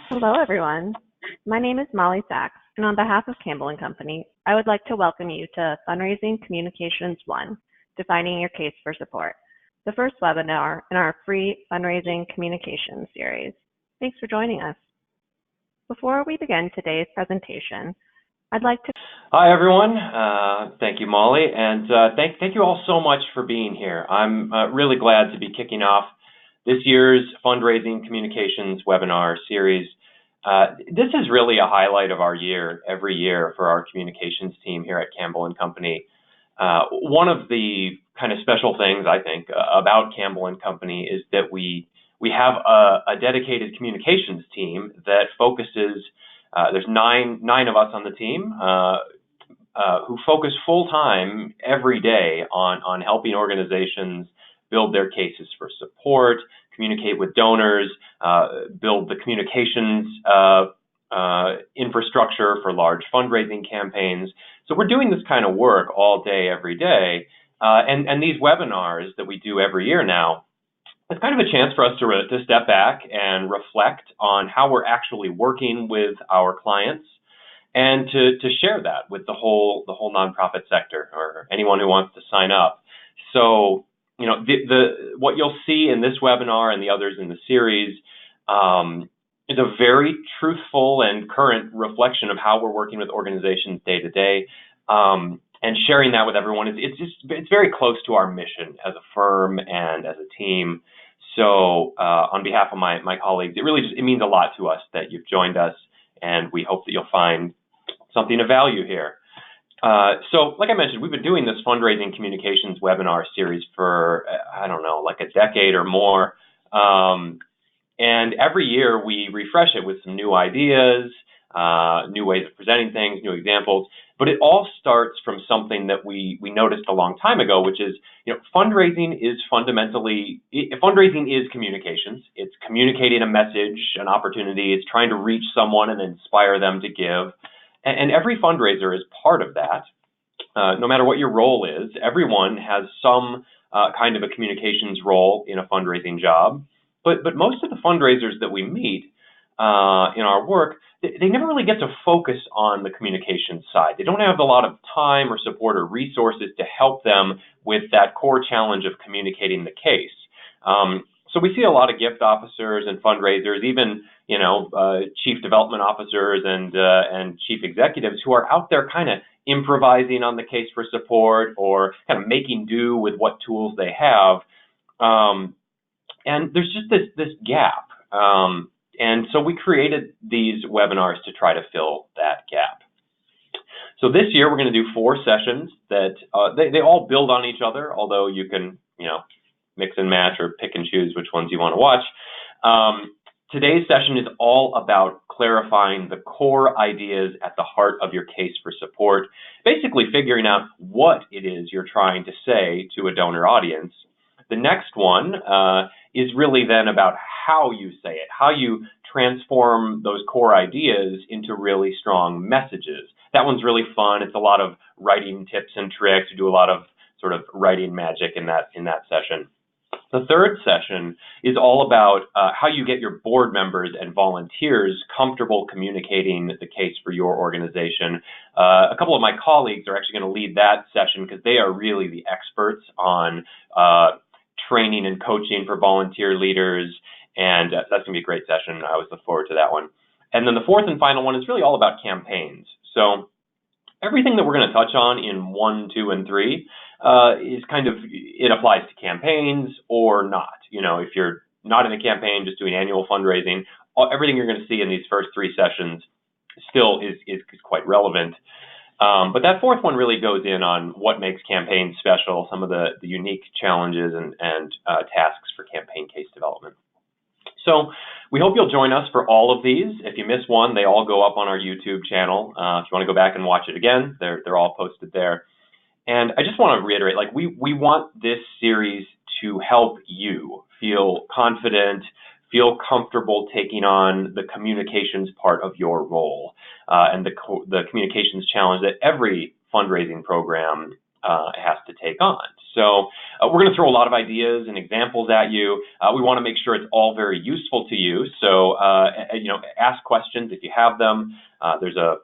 Hello, everyone. My name is Molly Sachs, and on behalf of Campbell & Company, I would like to welcome you to Fundraising Communications 1, Defining Your Case for Support, the first webinar in our free Fundraising Communications series. Thanks for joining us. Before we begin today's presentation, I'd like to... Hi, everyone. Thank you, Molly, and thank you all so much for being here. I'm really glad to be kicking off this year's Fundraising Communications webinar series. This is really a highlight of our year, every year, for our communications team here at Campbell & Company. One of the kind of special things, I think, about Campbell & Company is that we have a dedicated communications team that focuses, there's nine of us on the team, who focus full-time every day on helping organizations build their cases for support, communicate with donors, build the communications infrastructure for large fundraising campaigns. So we're doing this kind of work all day, every day. And these webinars that we do every year now, it's kind of a chance for us to step back and reflect on how we're actually working with our clients and to share that with the whole nonprofit sector or anyone who wants to sign up. So, you know, what you'll see in this webinar and the others in the series is a very truthful and current reflection of how we're working with organizations day to day, and sharing that with everyone. It's very close to our mission as a firm and as a team. So, on behalf of my colleagues, it means a lot to us that you've joined us, and we hope that you'll find something of value here. So, like I mentioned, we've been doing this Fundraising Communications webinar series for, I don't know, like a decade or more. And every year we refresh it with some new ideas, new ways of presenting things, new examples. But it all starts from something that we noticed a long time ago, which is, you know, fundraising is communications. It's communicating a message, an opportunity. It's trying to reach someone and inspire them to give. And every fundraiser is part of that. No matter what your role is, everyone has some kind of a communications role in a fundraising job. But most of the fundraisers that we meet in our work, they never really get to focus on the communications side. They don't have a lot of time or support or resources to help them with that core challenge of communicating the case. So we see a lot of gift officers and fundraisers, even, you know, chief development officers and chief executives who are out there kind of improvising on the case for support or kind of making do with what tools they have. And there's just this gap. And so we created these webinars to try to fill that gap. So this year we're going to do 4 sessions that they all build on each other, although you can, you know, mix and match or pick and choose which ones you want to watch. Today's session is all about clarifying the core ideas at the heart of your case for support, basically figuring out what it is you're trying to say to a donor audience. The next one is really then about how you say it, how you transform those core ideas into really strong messages. That one's really fun. It's a lot of writing tips and tricks. You do a lot of sort of writing magic in that session. The third session is all about how you get your board members and volunteers comfortable communicating the case for your organization. A couple of my colleagues are actually going to lead that session because they are really the experts on training and coaching for volunteer leaders, and that's going to be a great session. I always look forward to that one. And then the fourth and final one is really all about campaigns. So everything that we're going to touch on in 1, 2, and 3 is kind of, it applies to campaigns or not. You know, if you're not in a campaign, just doing annual fundraising, everything you're going to see in these first 3 sessions still is quite relevant. But that fourth one really goes in on what makes campaigns special, some of the unique challenges and tasks for campaign case development. So we hope you'll join us for all of these. If you miss one, they all go up on our YouTube channel. If you want to go back and watch it again, they're all posted there. And I just want to reiterate, like, we want this series to help you feel confident, feel comfortable taking on the communications part of your role and the communications challenge that every fundraising program it has to take on. So we're going to throw a lot of ideas and examples at you. We want to make sure it's all very useful to you. So, ask questions if you have them. There's a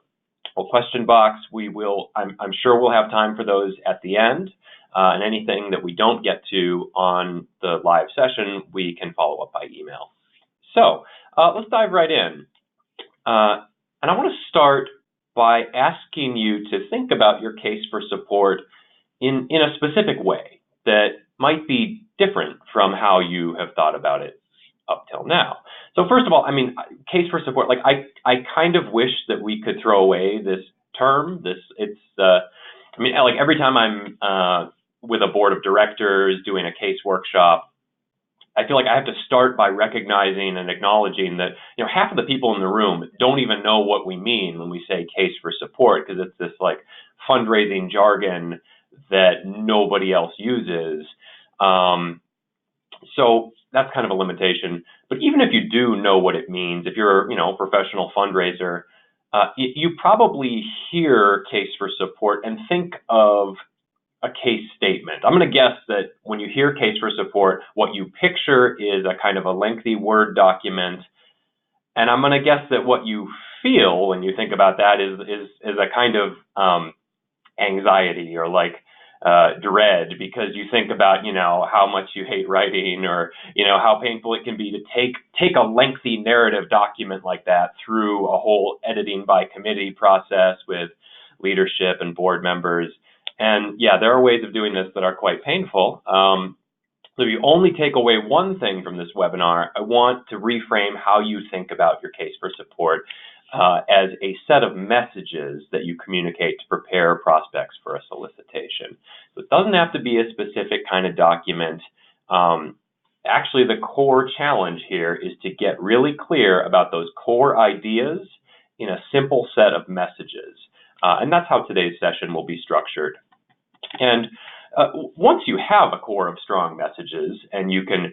question box. I'm sure we'll have time for those at the end. And anything that we don't get to on the live session, we can follow up by email. So let's dive right in. And I want to start by asking you to think about your case for support in a specific way that might be different from how you have thought about it up till now. So first of all, I mean, case for support, like I kind of wish that we could throw away this term. Like every time I'm with a board of directors doing a case workshop, I feel like I have to start by recognizing and acknowledging that, half of the people in the room don't even know what we mean when we say case for support, because it's this like fundraising jargon that nobody else uses. So that's kind of a limitation. But even if you do know what it means, if you're, a professional fundraiser, you probably hear case for support and think of a case statement. I'm going to guess that when you hear case for support, what you picture is a kind of a lengthy Word document. And I'm going to guess that what you feel when you think about that is a kind of anxiety or like dread, because you think about, how much you hate writing, or, how painful it can be to take a lengthy narrative document like that through a whole editing by committee process with leadership and board members. And yeah, there are ways of doing this that are quite painful. So if you only take away one thing from this webinar, I want to reframe how you think about your case for support as a set of messages that you communicate to prepare prospects for a solicitation. So it doesn't have to be a specific kind of document. Actually, the core challenge here is to get really clear about those core ideas in a simple set of messages. And that's how today's session will be structured. And once you have a core of strong messages and you can,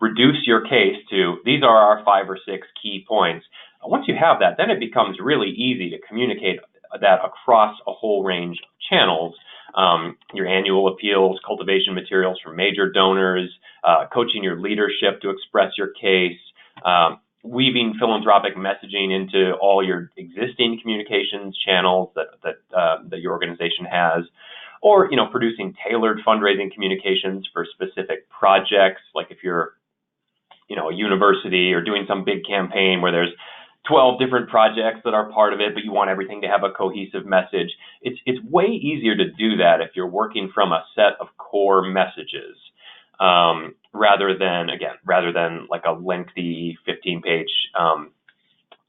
reduce your case to these are our 5 or 6 key points, once you have that, then it becomes really easy to communicate that across a whole range of channels. Your annual appeals, cultivation materials from major donors, coaching your leadership to express your case, weaving philanthropic messaging into all your existing communications channels that your organization has, or producing tailored fundraising communications for specific projects, like if you're a university or doing some big campaign where there's 12 different projects that are part of it, but you want everything to have a cohesive message. It's way easier to do that if you're working from a set of core messages, rather than like a lengthy 15-page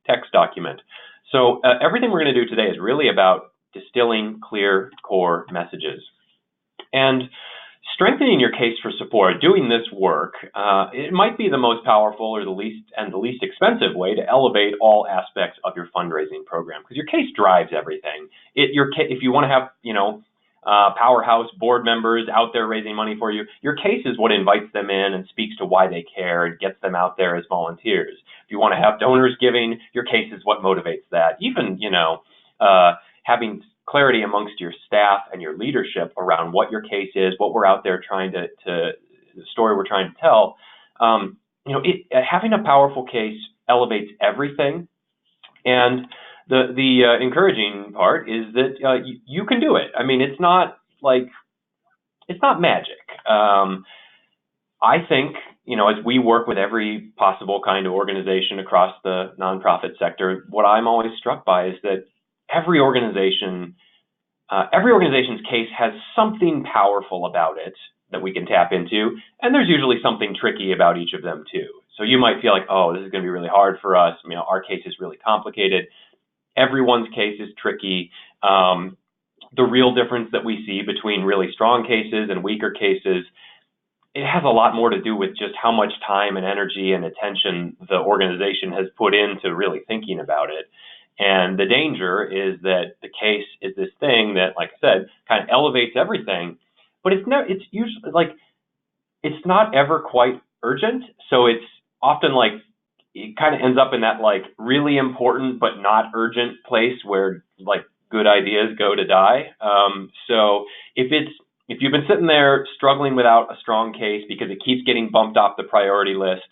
text document. So everything we're going to do today is really about distilling clear core messages. And strengthening your case for support, doing this work, it might be the most powerful or the least expensive way to elevate all aspects of your fundraising program, because your case drives everything. If you want to have powerhouse board members out there raising money for you, your case is what invites them in and speaks to why they care and gets them out there as volunteers. If you want to have donors giving, your case is what motivates that. Even having clarity amongst your staff and your leadership around what your case is, what we're out there trying to the story we're trying to tell. Having a powerful case elevates everything. And the encouraging part is that you can do it. I mean, it's not magic. I think, as we work with every possible kind of organization across the nonprofit sector, what I'm always struck by is that every organization's case has something powerful about it that we can tap into, and there's usually something tricky about each of them too. So you might feel like, oh, this is going to be really hard for us. Our case is really complicated. Everyone's case is tricky. The real difference that we see between really strong cases and weaker cases, it has a lot more to do with just how much time and energy and attention the organization has put into really thinking about it. And the danger is that the case is this thing that, like I said, kind of elevates everything, but it's usually like, it's not ever quite urgent. So it's often like, it kind of ends up in that like really important but not urgent place where like good ideas go to die. So if you've been sitting there struggling without a strong case because it keeps getting bumped off the priority list,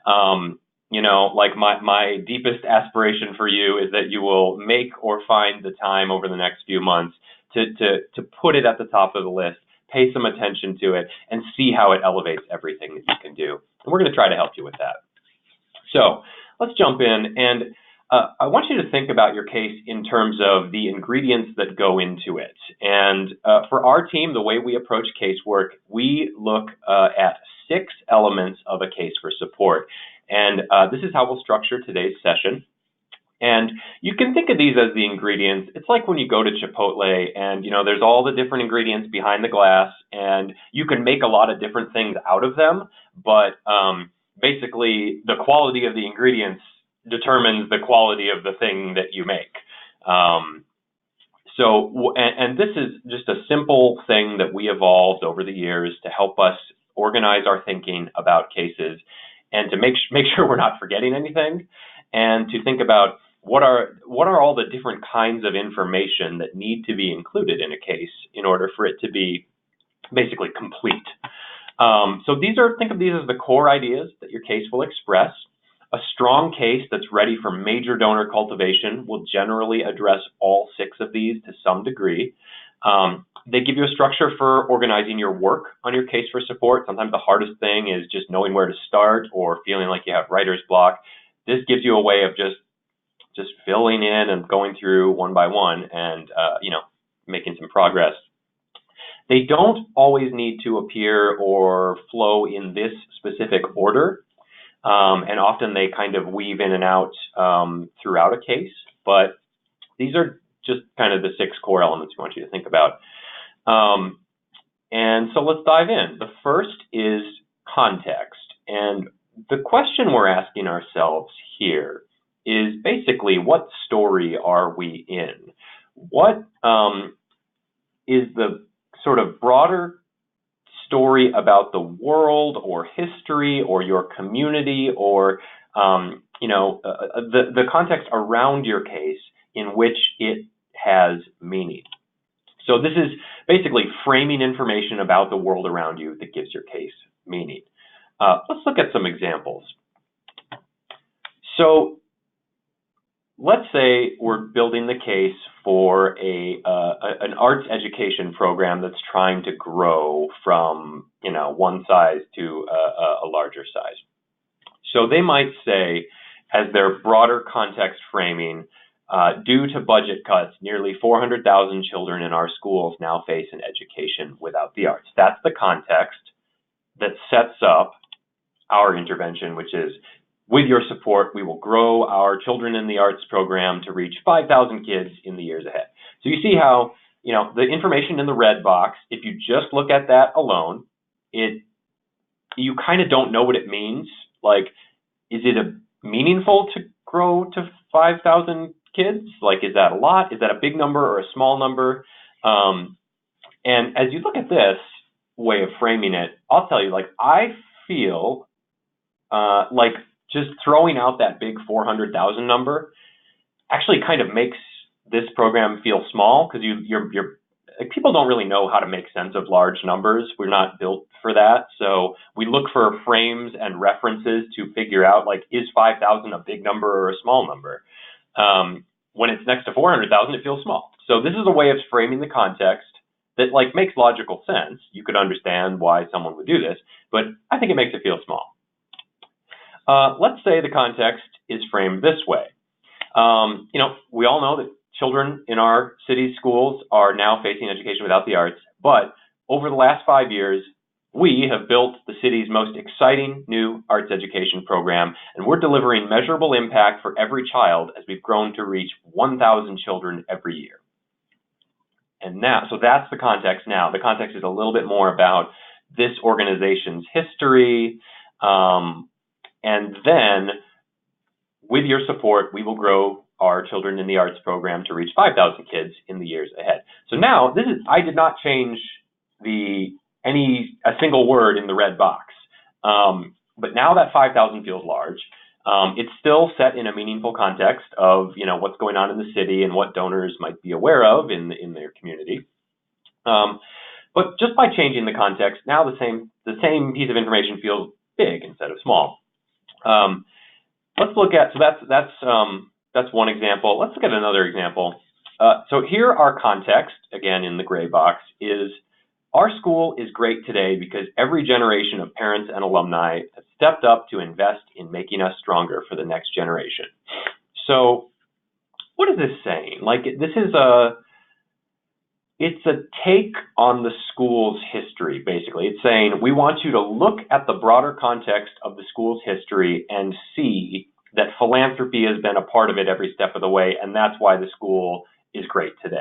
like my deepest aspiration for you is that you will make or find the time over the next few months to put it at the top of the list, pay some attention to it, and see how it elevates everything that you can do. And we're going to try to help you with that. So let's jump in, and I want you to think about your case in terms of the ingredients that go into it. And for our team, the way we approach casework, we look at 6 elements of a case for support. And this is how we'll structure today's session. And you can think of these as the ingredients. It's like when you go to Chipotle and, there's all the different ingredients behind the glass, and you can make a lot of different things out of them. But basically, the quality of the ingredients determines the quality of the thing that you make. And this is just a simple thing that we evolved over the years to help us organize our thinking about cases and to make sure we're not forgetting anything, and to think about what are all the different kinds of information that need to be included in a case in order for it to be basically complete. So think of these as the core ideas that your case will express. A strong case that's ready for major donor cultivation will generally address all 6 of these to some degree. They give you a structure for organizing your work on your case for support. Sometimes the hardest thing is just knowing where to start or feeling like you have writer's block. This gives you a way of just filling in and going through one by one and, making some progress. They don't always need to appear or flow in this specific order. And often they kind of weave in and out throughout a case. But these are just kind of the 6 core elements we want you to think about. And so let's dive in. The first is context. And the question we're asking ourselves here is basically, what story are we in? What is the sort of broader story about the world or history or your community or the context around your case in which it has meaning? So this is basically framing information about the world around you that gives your case meaning. Let's look at some examples. So let's say we're building the case for an arts education program that's trying to grow from one size to a larger size. So they might say, as their broader context framing, due to budget cuts, nearly 400,000 children in our schools now face an education without the arts. That's the context that sets up our intervention, which is, with your support, we will grow our Children in the Arts program to reach 5,000 kids in the years ahead. So you see how, the information in the red box, if you just look at that alone, you kind of don't know what it means. Like, is it meaningful to grow to 5,000 kids? Like, is that a lot? Is that a big number or a small number? And as you look at this way of framing it, I'll tell you, I feel like just throwing out that big 400,000 number actually kind of makes this program feel small, because people don't really know how to make sense of large numbers. We're not built for that. So we look for frames and references to figure out, is 5,000 a big number or a small number? When it's next to 400,000, it feels small. So this is a way of framing the context that makes logical sense. You could understand why someone would do this, but I think it makes it feel small. Let's say the context is framed this way. We all know that children in our city's schools are now facing education without the arts, but over the last 5 years, we have built the city's most exciting new arts education program, and we're delivering measurable impact for every child as we've grown to reach 1,000 children every year. And now, so that's the context now. The context is a little bit more about this organization's history, and then, with your support, we will grow our Children in the Arts program to reach 5,000 kids in the years ahead. So now, I did not change a single word in the red box. But now that 5,000 feels large. It's still set in a meaningful context of, what's going on in the city and what donors might be aware of in their community. But just by changing the context, now the same piece of information feels big instead of small. Let's look at, so that's one example. Let's look at another example. So here our context, again in the gray box, is our school is great today because every generation of parents and alumni have stepped up to invest in making us stronger for the next generation. So what is this saying? Like, this is it's a take on the school's history, basically. It's saying we want you to look at the broader context of the school's history and see that philanthropy has been a part of it every step of the way, and that's why the school is great today.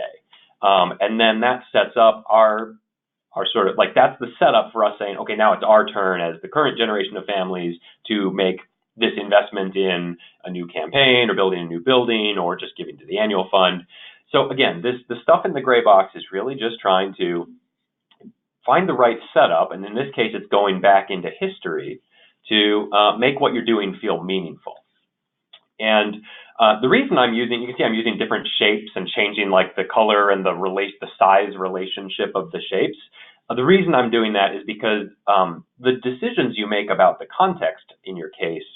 And then that sets up our sort of, like, that's the setup for us saying, okay, now it's our turn as the current generation of families to make this investment in a new campaign or building a new building or just giving to the annual fund. So again, the stuff in the gray box is really just trying to find the right setup, and in this case, it's going back into history to make what you're doing feel meaningful. And the reason you can see I'm using different shapes and changing like the color and the size relationship of the shapes. The reason I'm doing that is because the decisions you make about the context in your case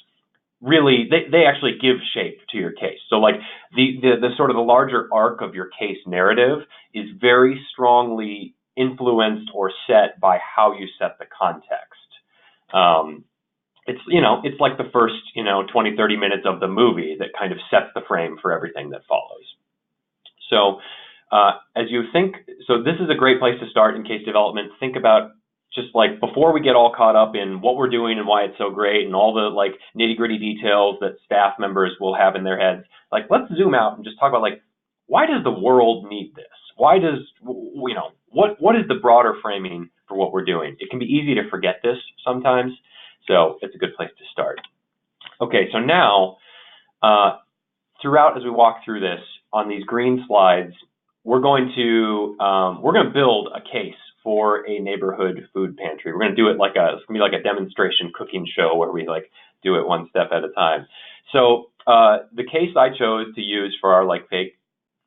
really, they actually give shape to your case. So like the sort of the larger arc of your case narrative is very strongly influenced or set by how you set the context. It's like the first 20, 30 minutes of the movie that kind of sets the frame for everything that follows. So as you think, so this is a great place to start in case development. Think about, just like, before we get all caught up in what we're doing and why it's so great and all the like nitty-gritty details that staff members will have in their heads, like, let's zoom out and just talk about, like, why does the world need this? Why does, what is the broader framing for what we're doing? It can be easy to forget this sometimes, so it's a good place to start. Okay, so now, throughout as we walk through this, on these green slides, we're going to build a case for a neighborhood food pantry. We're going to do it it's going to be like a demonstration cooking show where we like do it one step at a time. So the case I chose to use for our like fake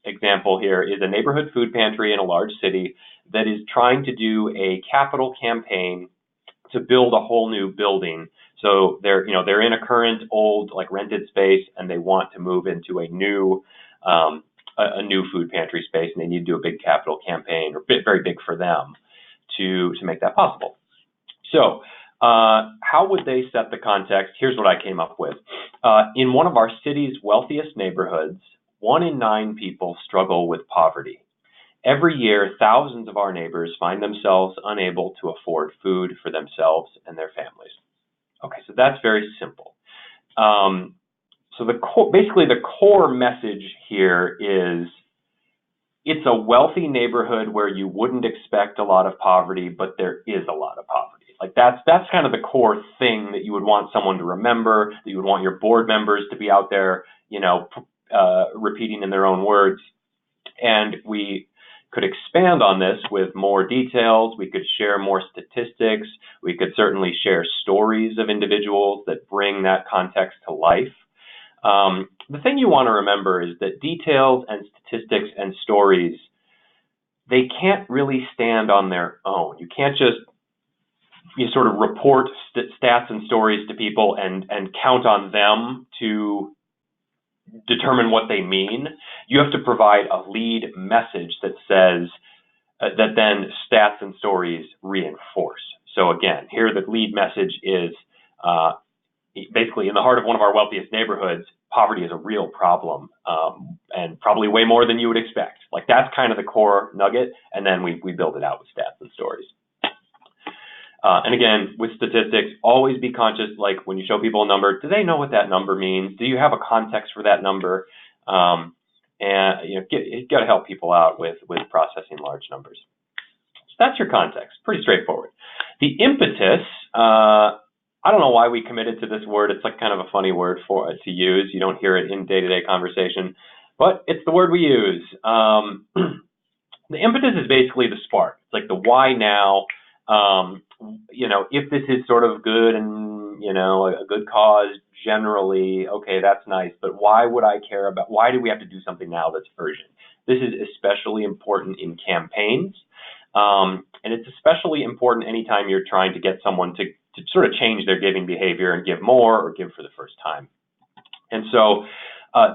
example here is a neighborhood food pantry in a large city that is trying to do a capital campaign to build a whole new building. So they're in a current old like rented space and they want to move into a new food pantry space, and they need to do a big capital campaign, or very big for them, to make that possible. So how would they set the context? Here's what I came up with. In one of our city's wealthiest neighborhoods, 1 in 9 people struggle with poverty. Every year, thousands of our neighbors find themselves unable to afford food for themselves and their families. Okay, so that's very simple. So basically the core message here is, it's a wealthy neighborhood where you wouldn't expect a lot of poverty, but there is a lot of poverty. Like that's kind of the core thing that you would want someone to remember, that you would want your board members to be out there, repeating in their own words. And we could expand on this with more details. We could share more statistics. We could certainly share stories of individuals that bring that context to life. The thing you want to remember is that details and statistics and stories, they can't really stand on their own. You can't just sort of report stats and stories to people and count on them to determine what they mean. You have to provide a lead message that says, that then stats and stories reinforce. So again, here the lead message is, basically in the heart of one of our wealthiest neighborhoods, poverty is a real problem, and probably way more than you would expect. Like that's kind of the core nugget, and then we build it out with stats and stories. And again, with statistics, always be conscious, like when you show people a number, do they know what that number means? Do you have a context for that number? And you got to help people out with processing large numbers. So that's your context, pretty straightforward. The impetus, I don't know why we committed to this word. It's like kind of a funny word to use. You don't hear it in day-to-day conversation, but it's the word we use. The impetus is basically the spark. It's like the why now. If this is sort of good and a good cause generally, okay, that's nice, but why would I care about, why do we have to do something now that's urgent? This is especially important in campaigns, and it's especially important anytime you're trying to get someone to sort of change their giving behavior and give more or give for the first time. And so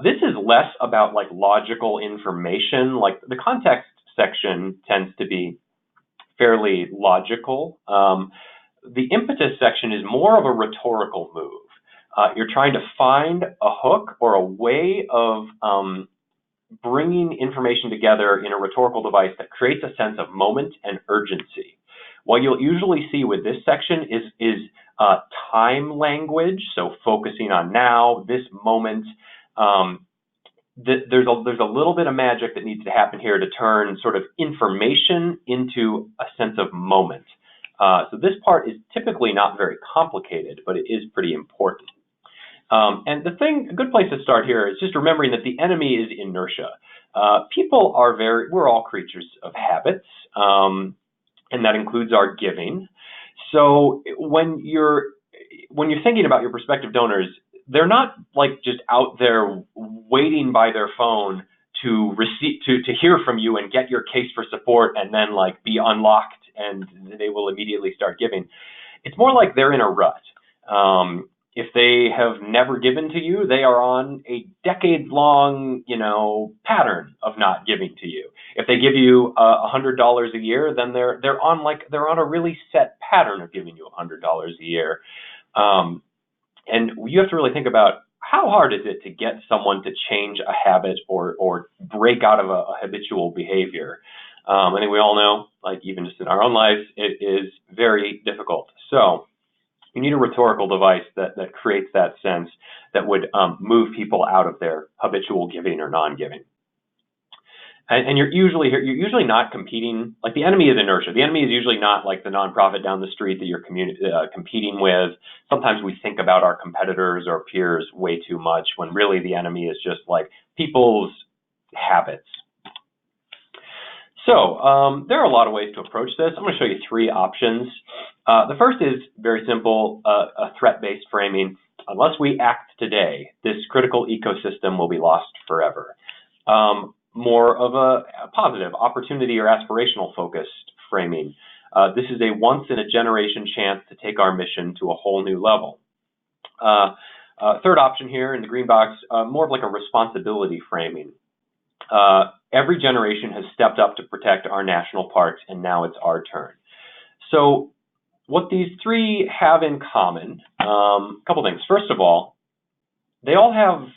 this is less about like logical information. Like the context section tends to be fairly logical. The impetus section is more of a rhetorical move. You're trying to find a hook or a way of bringing information together in a rhetorical device that creates a sense of moment and urgency. What you'll usually see with this section is time language, so focusing on now, this moment. There's a little bit of magic that needs to happen here to turn sort of information into a sense of moment. So this part is typically not very complicated, but it is pretty important. And a good place to start here is just remembering that the enemy is inertia. People are we're all creatures of habits, and that includes our giving. So when you're thinking about your prospective donors, they're not like just out there waiting by their phone to hear from you and get your case for support and then like be unlocked and they will immediately start giving. It's more like they're in a rut. If they have never given to you, they are on a decade-long, pattern of not giving to you. If they give you $100 a year, then they're on a really set pattern of giving you $100 a year. And you have to really think about how hard is it to get someone to change a habit or break out of a habitual behavior. I think we all know, like even just in our own lives, it is very difficult. So you need a rhetorical device that creates that sense that would move people out of their habitual giving or non-giving. And you're usually not competing, like the enemy is inertia. The enemy is usually not like the nonprofit down the street that you're competing with. Sometimes we think about our competitors or peers way too much when really the enemy is just like people's habits. So there are a lot of ways to approach this. I'm going to show you 3 options. The first is very simple, a threat-based framing. Unless we act today, this critical ecosystem will be lost forever. More of a positive, opportunity or aspirational focused framing. This is a once-in-a-generation chance to take our mission to a whole new level. Third option here in the green box, more of like a responsibility framing. Every generation has stepped up to protect our national parks, and now it's our turn. So what these 3 have in common, a couple things. First of all, they all have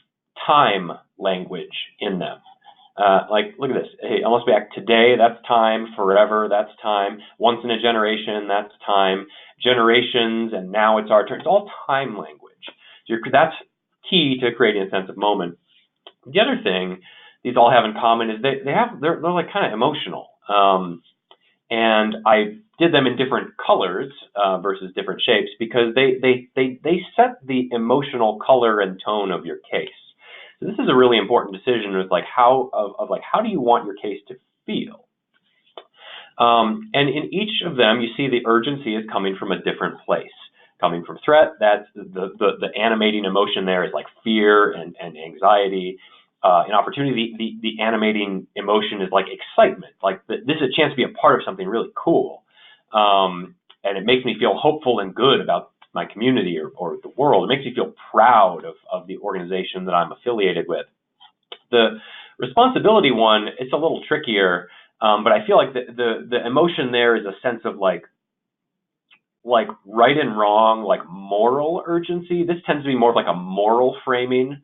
time language in them. Like, look at this. Hey, unless we act today, that's time. Forever, that's time. Once in a generation, that's time. Generations, and now it's our turn. It's all time language. So that's key to creating a sense of moment. The other thing these all have in common is they're like kind of emotional. And I did them in different colors versus different shapes because they set the emotional color and tone of your case. So this is a really important decision with like how do you want your case to feel? And in each of them, you see the urgency is coming from a different place. Coming from threat, that's the animating emotion there is like fear and anxiety. In opportunity, the animating emotion is like excitement. Like this is a chance to be a part of something really cool. And it makes me feel hopeful and good about my community or the world. It makes me feel proud of the organization that I'm affiliated with. The responsibility one, it's a little trickier, but I feel like the emotion there is a sense of like right and wrong, like moral urgency. This tends to be more of like a moral framing,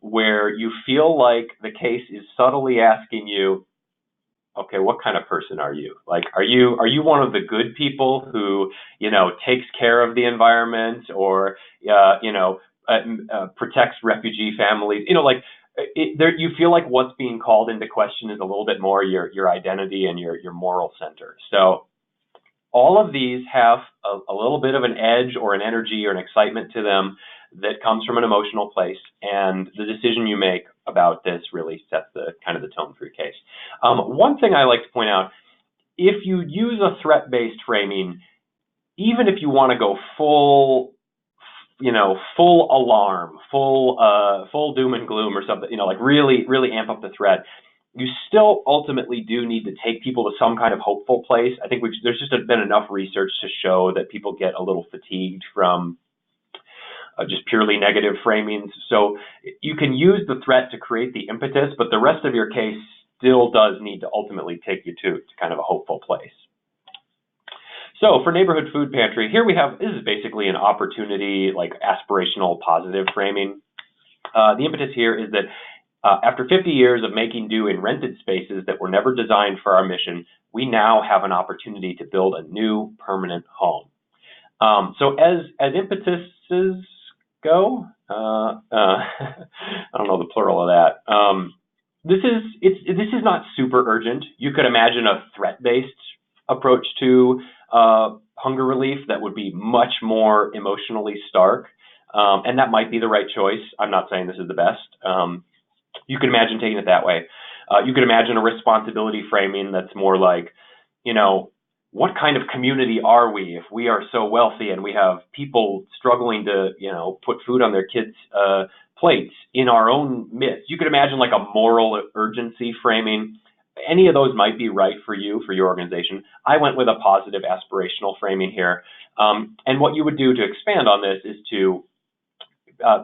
where you feel like the case is subtly asking you, okay, what kind of person are you? Like, are you one of the good people who, takes care of the environment or, protects refugee families? You feel like what's being called into question is a little bit more your identity and your moral center. So all of these have a little bit of an edge or an energy or an excitement to them that comes from an emotional place, and the decision you make about this really sets the kind of the tone for your case. One thing I like to point out, if you use a threat-based framing, even if you want to go full full alarm, full doom and gloom or something, like really, really amp up the threat, you still ultimately do need to take people to some kind of hopeful place. I think there's just been enough research to show that people get a little fatigued from just purely negative framings. So you can use the threat to create the impetus, but the rest of your case still does need to ultimately take you to kind of a hopeful place. So for neighborhood food pantry, here we have, this is basically an opportunity, like aspirational positive framing. The impetus here is that after 50 years of making do in rented spaces that were never designed for our mission, we now have an opportunity to build a new permanent home. So as impetuses go, I don't know the plural of that. This is not super urgent. You could imagine a threat-based approach to hunger relief that would be much more emotionally stark, and that might be the right choice. I'm not saying this is the best. You could imagine taking it that way. You could imagine a responsibility framing that's more like, what kind of community are we if we are so wealthy and we have people struggling to, put food on their kids' plates in our own midst? You could imagine like a moral urgency framing. Any of those might be right for you, for your organization. I went with a positive aspirational framing here. And what you would do to expand on this is to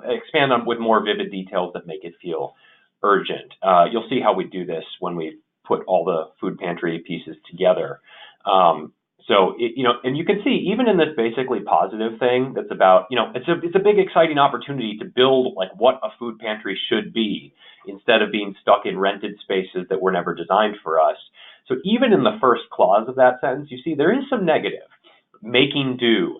expand on with more vivid details that make it feel urgent. You'll see how we do this when we put all the food pantry pieces together. And you can see even in this basically positive thing that's about, it's a big exciting opportunity to build like what a food pantry should be instead of being stuck in rented spaces that were never designed for us. So even in the first clause of that sentence, you see there is some negative, making do,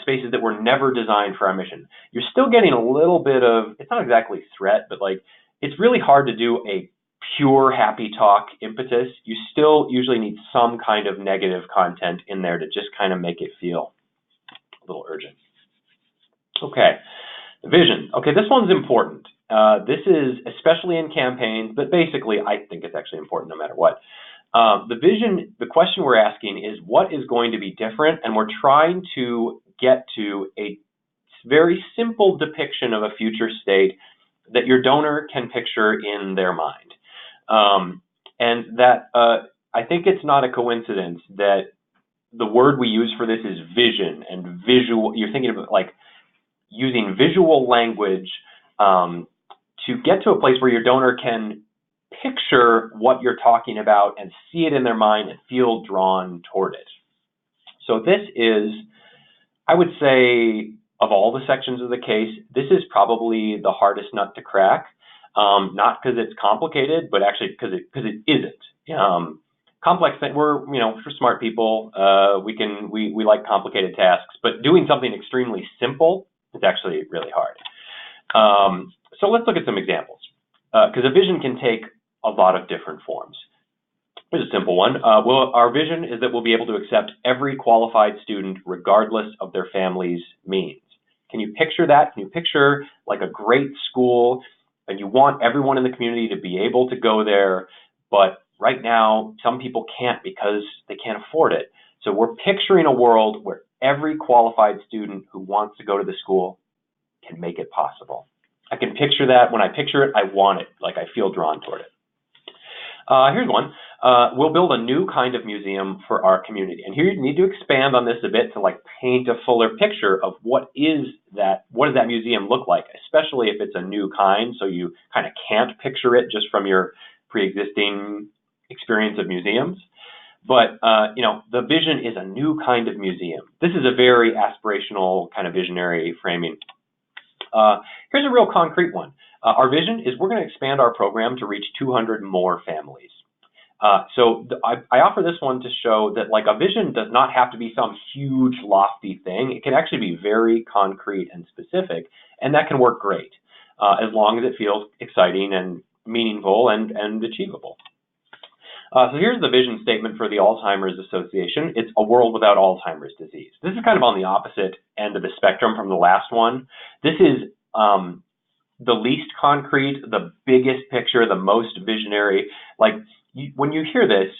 spaces that were never designed for our mission. You're still getting a little bit of, it's not exactly threat, but like it's really hard to do a pure happy talk impetus. You still usually need some kind of negative content in there to just kind of make it feel a little urgent. Okay, vision. Okay, this one's important. This is especially in campaigns, but basically I think it's actually important no matter what. The vision, the question we're asking is what is going to be different, and we're trying to get to a very simple depiction of a future state that your donor can picture in their mind. And that I think it's not a coincidence that the word we use for this is vision and visual. You're thinking of like using visual language to get to a place where your donor can picture what you're talking about and see it in their mind and feel drawn toward it. So this is, I would say, of all the sections of the case, this is probably the hardest nut to crack. Not because it's complicated, but actually because it isn't. Complex thing, we're for smart people, we like complicated tasks, but doing something extremely simple is actually really hard. So let's look at some examples, because a vision can take a lot of different forms. Here's a simple one. Our vision is that we'll be able to accept every qualified student regardless of their family's means. Can you picture that? Can you picture like a great school and you want everyone in the community to be able to go there, but right now some people can't because they can't afford it. So we're picturing a world where every qualified student who wants to go to the school can make it possible. I can picture that. When I picture it, I want it, like I feel drawn toward it. Here's one. We'll build a new kind of museum for our community. And here you need to expand on this a bit to like paint a fuller picture of what does that museum look like, especially if it's a new kind, so you kind of can't picture it just from your pre-existing experience of museums. But, the vision is a new kind of museum. This is a very aspirational kind of visionary framing. Here's a real concrete one. Our vision is we're going to expand our program to reach 200 more families. I offer this one to show that like a vision does not have to be some huge lofty thing. It can actually be very concrete and specific, and that can work great as long as it feels exciting and meaningful and achievable. So here's the vision statement for the Alzheimer's Association. It's a world without Alzheimer's disease. This is kind of on the opposite end of the spectrum from the last one. This is the least concrete, the biggest picture, the most visionary. Like when you hear this,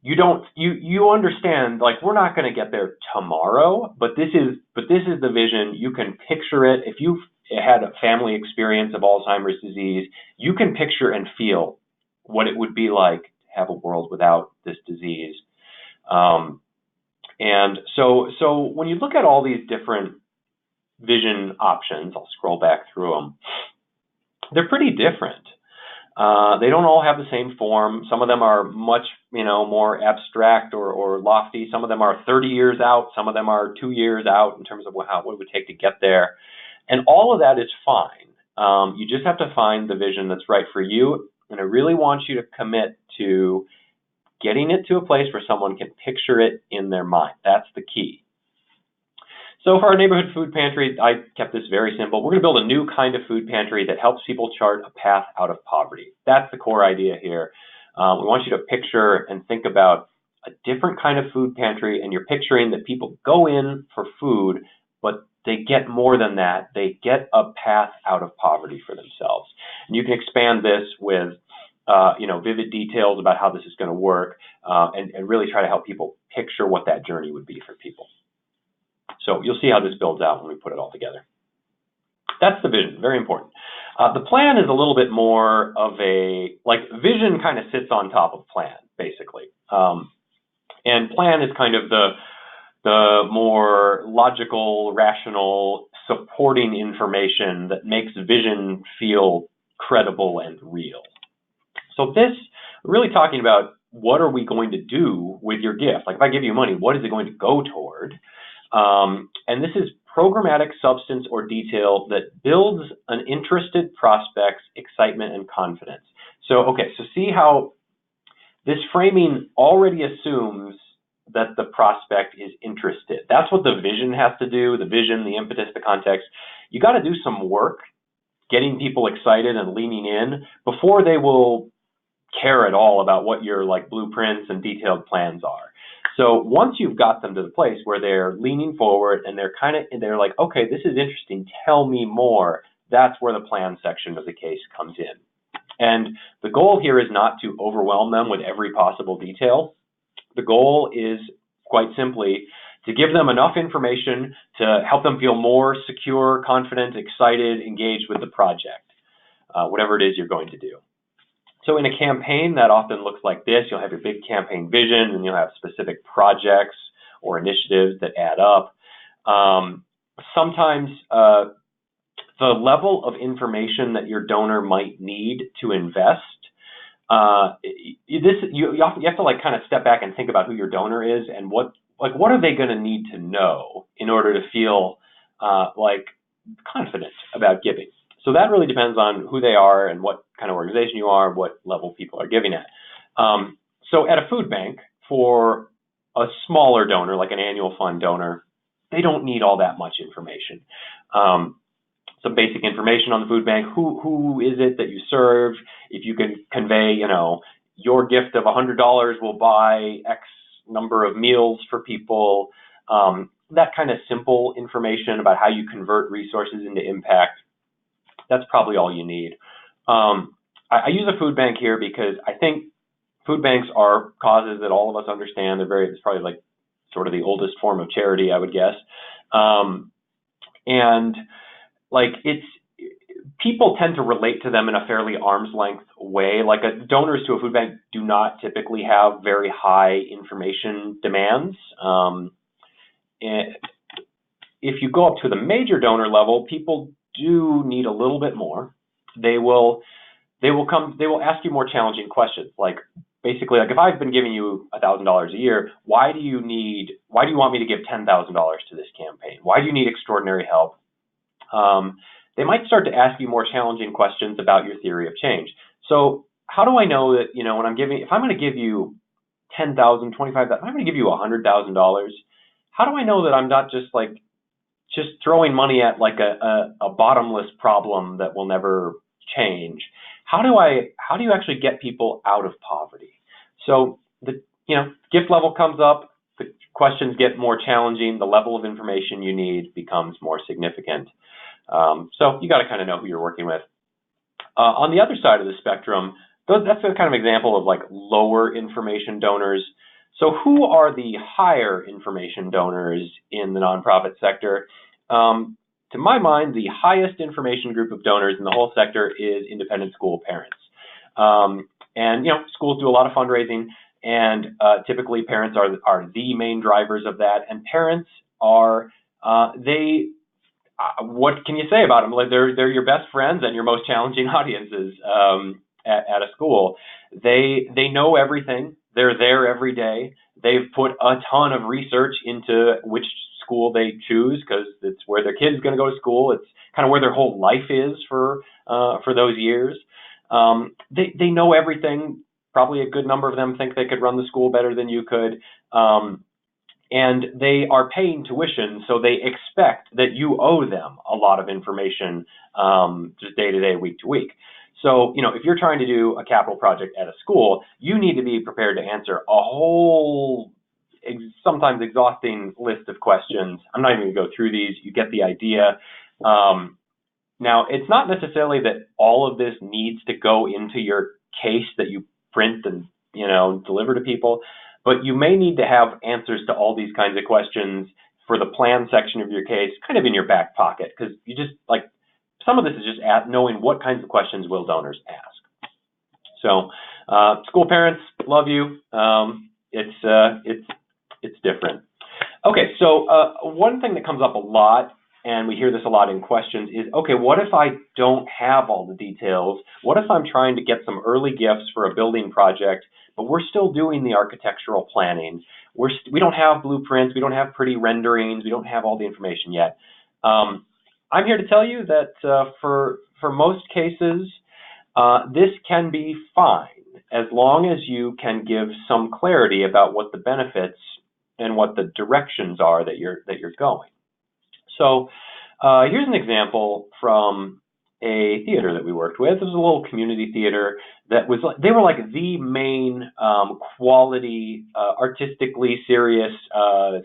you understand, like, we're not going to get there tomorrow, but this is the vision. You can picture it. If you've had a family experience of Alzheimer's disease, you can picture and feel what it would be like to have a world without this disease. And so when you look at all these different vision options, I'll scroll back through them, they're pretty different. They don't all have the same form. Some of them are much, more abstract or lofty. Some of them are 30 years out. Some of them are 2 years out in terms of what it would take to get there. And all of that is fine. You just have to find the vision that's right for you. And I really want you to commit to getting it to a place where someone can picture it in their mind. That's the key. So for our neighborhood food pantry, I kept this very simple. We're going to build a new kind of food pantry that helps people chart a path out of poverty. That's the core idea here. We want you to picture and think about a different kind of food pantry, and you're picturing that people go in for food, but they get more than that. They get a path out of poverty for themselves. And you can expand this with vivid details about how this is going to work, and really try to help people picture what that journey would be for people. So you'll see how this builds out when we put it all together. That's the vision, very important. The plan is a little bit more of vision kind of sits on top of plan, basically. And plan is kind of the more logical, rational, supporting information that makes vision feel credible and real. So this, we're really talking about, what are we going to do with your gift? Like, if I give you money, what is it going to go toward? And this is programmatic substance or detail that builds an interested prospect's excitement and confidence. So see how this framing already assumes that the prospect is interested. That's what the vision has to do, the vision, the impetus, the context. You got to do some work getting people excited and leaning in before they will care at all about what your blueprints and detailed plans are. So once you've got them to the place where they're leaning forward and they're like, okay, this is interesting, tell me more, that's where the plan section of the case comes in. And the goal here is not to overwhelm them with every possible detail. The goal is, quite simply, to give them enough information to help them feel more secure, confident, excited, engaged with the project, whatever it is you're going to do. So in a campaign, that often looks like this. You'll have your big campaign vision, and you'll have specific projects or initiatives that add up. Sometimes the level of information that your donor might need to invest, you have to kind of step back and think about who your donor is and what are they going to need to know in order to feel confident about giving. So that really depends on who they are and what kind of organization you are, what level people are giving at. So at a food bank, for a smaller donor, like an annual fund donor, they don't need all that much information. Some basic information on the food bank: who is it that you serve? If you can convey, your gift of $100 will buy X number of meals for people. That kind of simple information about how you convert resources into impact. That's probably all you need. I use a food bank here because I think food banks are causes that all of us understand. It's probably sort of the oldest form of charity, I would guess. People tend to relate to them in a fairly arm's length way. Donors to a food bank do not typically have very high information demands. If you go up to the major donor level, people do need a little bit more. They will ask you more challenging questions. Basically, if I've been giving you $1,000 a year, why do you want me to give $10,000 to this campaign? Why do you need extraordinary help? They might start to ask you more challenging questions about your theory of change. So how do I know that, if I'm going to give you $10,000, $25,000, I'm going to give you $100,000, how do I know that I'm not just throwing money at a bottomless problem that will never change? How do you actually get people out of poverty? So the gift level comes up, the questions get more challenging, the level of information you need becomes more significant. So you got to kind of know who you're working with. On the other side of the spectrum, that's a kind of example of lower information donors. So who are the higher information donors in the nonprofit sector? To my mind, the highest information group of donors in the whole sector is independent school parents. And schools do a lot of fundraising, and typically parents are the main drivers of that. And parents are what can you say about them? Like they're your best friends and your most challenging audiences at a school. They know everything. They're there every day. They've put a ton of research into which school they choose because it's where their kid's going to go to school. It's kind of where their whole life is for those years. They know everything. Probably a good number of them think they could run the school better than you could. And they are paying tuition, so they expect that you owe them a lot of information just day to day, week to week. So, if you're trying to do a capital project at a school, you need to be prepared to answer a whole, sometimes exhausting list of questions. I'm not even going to go through these. You get the idea. Now, it's not necessarily that all of this needs to go into your case that you print and, deliver to people, but you may need to have answers to all these kinds of questions for the plan section of your case, kind of in your back pocket, because you just some of this is just knowing what kinds of questions will donors ask. So, school parents, love you. It's different. Okay, so one thing that comes up a lot, and we hear this a lot in questions, is, okay, what if I don't have all the details? What if I'm trying to get some early gifts for a building project, but we're still doing the architectural planning? We don't have blueprints, we don't have pretty renderings, we don't have all the information yet. I'm here to tell you that for most cases, this can be fine as long as you can give some clarity about what the benefits and what the directions are that you're going. So here's an example from a theater that we worked with. It was a little community theater that was, they were like the main quality, artistically serious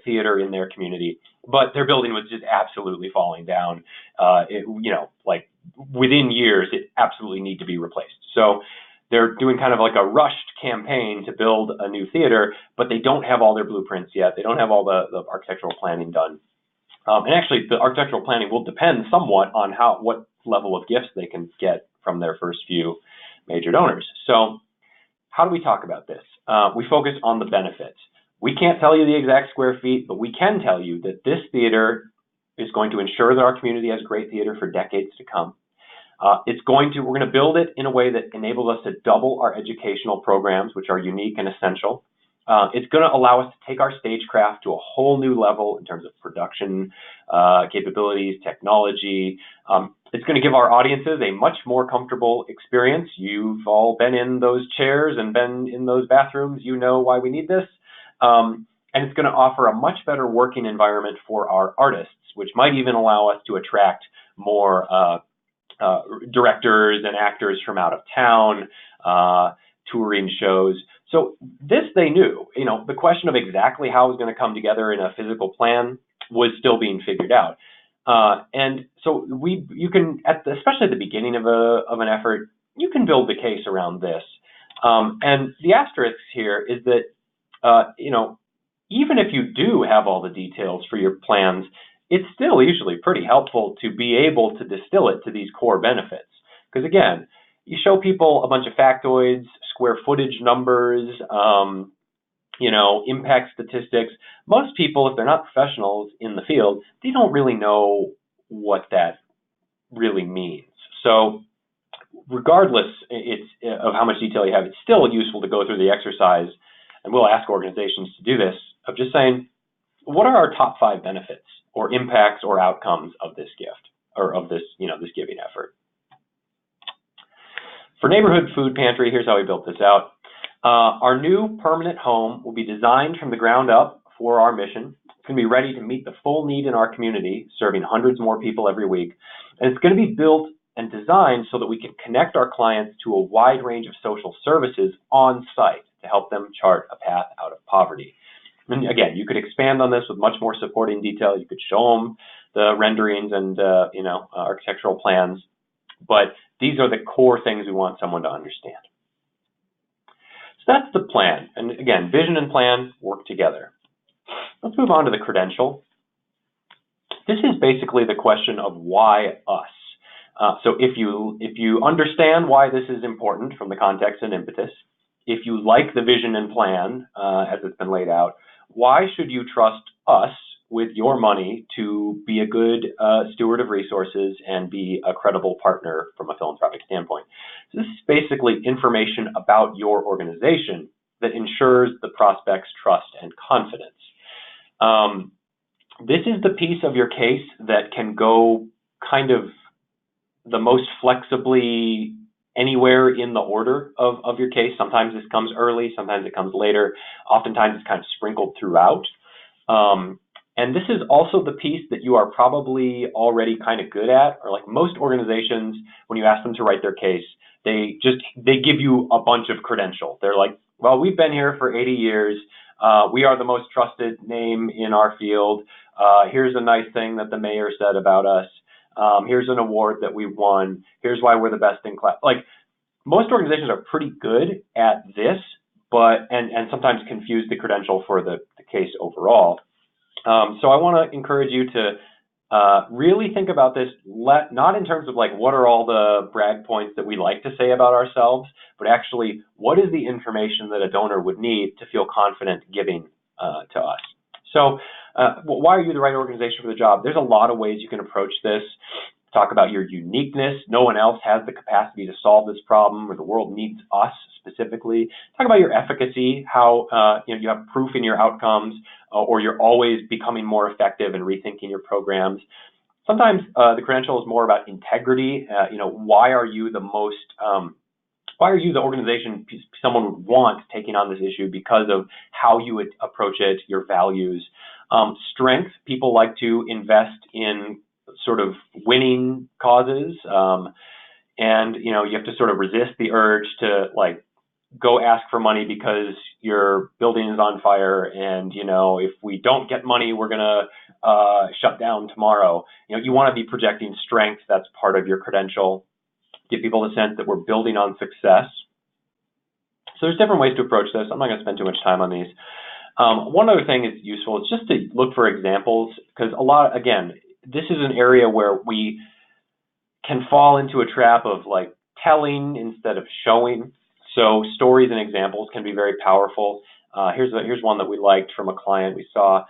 theater in their community, but their building was just absolutely falling down. Within years, it absolutely need to be replaced. So they're doing kind of like a rushed campaign to build a new theater, but they don't have all their blueprints yet. They don't have all the architectural planning done. And actually, the architectural planning will depend somewhat on what level of gifts they can get from their first few major donors. So how do we talk about this? We focus on the benefits. We can't tell you the exact square feet, but we can tell you that this theater is going to ensure that our community has great theater for decades to come. We're going to build it in a way that enables us to double our educational programs, which are unique and essential. It's going to allow us to take our stagecraft to a whole new level in terms of production capabilities, technology. It's going to give our audiences a much more comfortable experience. You've all been in those chairs and been in those bathrooms. You know why we need this. And it's going to offer a much better working environment for our artists, which might even allow us to attract more directors and actors from out of town, touring shows. So this they knew. The question of exactly how it was going to come together in a physical plan was still being figured out. And so you can, especially at the beginning of an effort, you can build the case around this. And the asterisk here is that, even if you do have all the details for your plans, it's still usually pretty helpful to be able to distill it to these core benefits. Because again, you show people a bunch of factoids, square footage numbers, impact statistics. Most people, if they're not professionals in the field, they don't really know what that really means. So regardless of how much detail you have, it's still useful to go through the exercise, and we'll ask organizations to do this, of just saying, what are our top 5 benefits or impacts or outcomes of this gift or of this, this giving effort? For Neighborhood Food Pantry, here's how we built this out. Our new permanent home will be designed from the ground up for our mission. It's going to be ready to meet the full need in our community, serving hundreds more people every week. And it's going to be built and designed so that we can connect our clients to a wide range of social services on site to help them chart a path out of poverty. And again, you could expand on this with much more supporting detail. You could show them the renderings and architectural plans, but these are the core things we want someone to understand. So that's the plan. And again, vision and plan work together. Let's move on to the credential. This is basically the question of why us. So if you understand why this is important from the context and impetus, if you like the vision and plan as it's been laid out, why should you trust us with your money to be a good steward of resources and be a credible partner from a philanthropic standpoint? So this is basically information about your organization that ensures the prospect's trust and confidence. This is the piece of your case that can go kind of the most flexibly anywhere in the order of your case. Sometimes this comes early, sometimes it comes later. Oftentimes it's kind of sprinkled throughout. And this is also the piece that you are probably already kind of good at, or like most organizations, when you ask them to write their case, they give you a bunch of credential. They're like, well, we've been here for 80 years. We are the most trusted name in our field. Here's a nice thing that the mayor said about us. Here's an award that we won. Here's why we're the best in class. Like, most organizations are pretty good at this, but and sometimes confuse the credential for the case overall. So I want to encourage you to really think about this, not in terms of like what are all the brag points that we like to say about ourselves, but actually what is the information that a donor would need to feel confident giving to us. So why are you the right organization for the job? There's a lot of ways you can approach this. Talk about your uniqueness. No one else has the capacity to solve this problem, or the world needs us specifically. Talk about your efficacy, how you have proof in your outcomes, or you're always becoming more effective and rethinking your programs. Sometimes the credential is more about integrity. Why are you the organization someone would want taking on this issue because of how you would approach it, your values. Strength, people like to invest in sort of winning causes. And you have to sort of resist the urge to like go ask for money because your building is on fire and, if we don't get money, we're going to shut down tomorrow. You want to be projecting strength. That's part of your credential. Give people the sense that we're building on success. So there's different ways to approach this. I'm not going to spend too much time on these. One other thing is useful is just to look for examples, because this is an area where we can fall into a trap of like telling instead of showing. So stories and examples can be very powerful. Here's one that we liked from a client we saw.